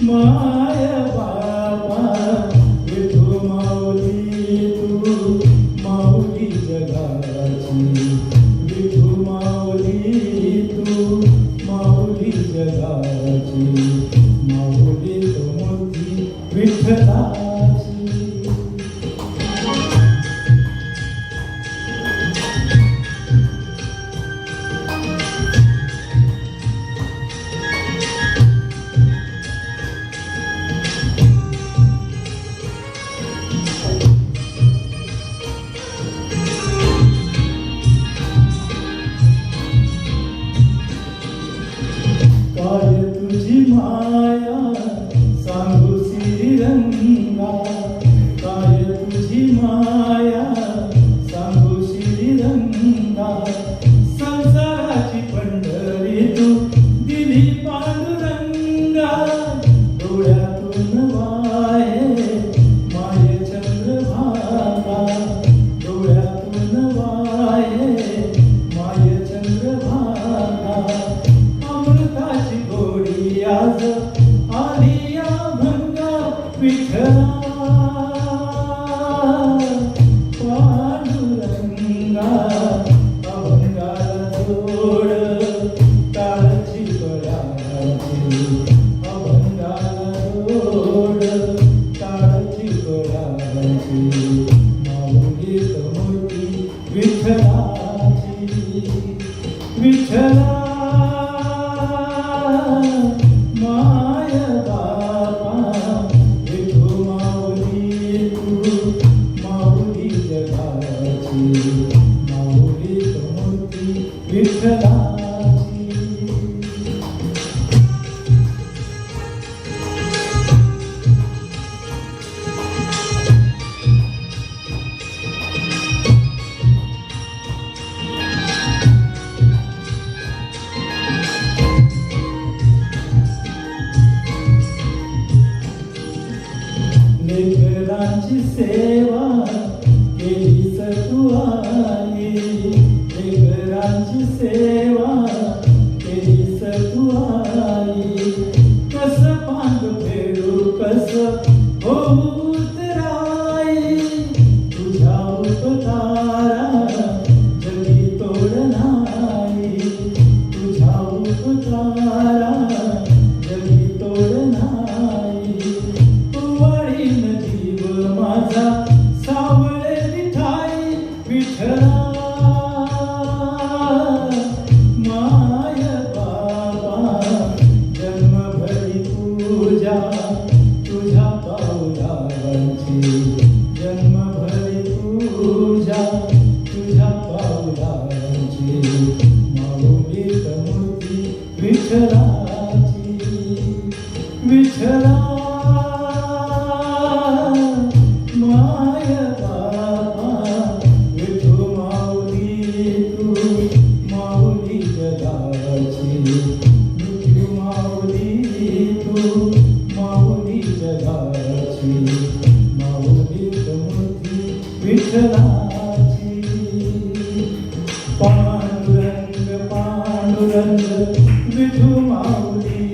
माय बाबा विठू माऊली तू माऊली जगाची विठू माऊली तू माऊली जगाची माऊली तो मोठी विठ्ठलाची. काय तुझी माया सांगू श्रीरंगा काय तुझी माया सांगू श्रीरंगा संसाराची पंढरी तू दिली पांडुरंगा डोळ्यातून वाहे माये चंद्रभागा डोळ्यातून वाहे माये चंद्रभागा अमृताची गोडी आज आली या भंगा विठ्ठला पांडुरंगा अभंगाला जोड टाळची बळाची अभंगाला जोड टाळची बळाची माऊली मोठी विठ्ठलाची विठ्ठला माय बाबा विठू माऊली तू माऊली जगाची माऊली तो मोठी विठ्ठलाची. लेकरांची सेवा केली तू आई लेकरांची सेवा केली तू आई कस पांग फेडू कस होऊ तराई तुझ्या उपकारा जगी तोड नाही तुझ्या उपकारा जगी तोड नाही माझा सावळे विठाई विठ्ठला माय बाबा जन्मभरी पूजा तुझ्या पावलाची जन्मभरी पूजा तुझ्या पावलाची माऊली मूर्ती विठ्ठलाची विठ्ठला माय बाबा विठू माऊली तू माऊली जगाची विठू माऊली तू माऊली जगाची माऊली मूर्ती विठ्ठलाची. पांडुरंग पांडुरंग विठू माऊली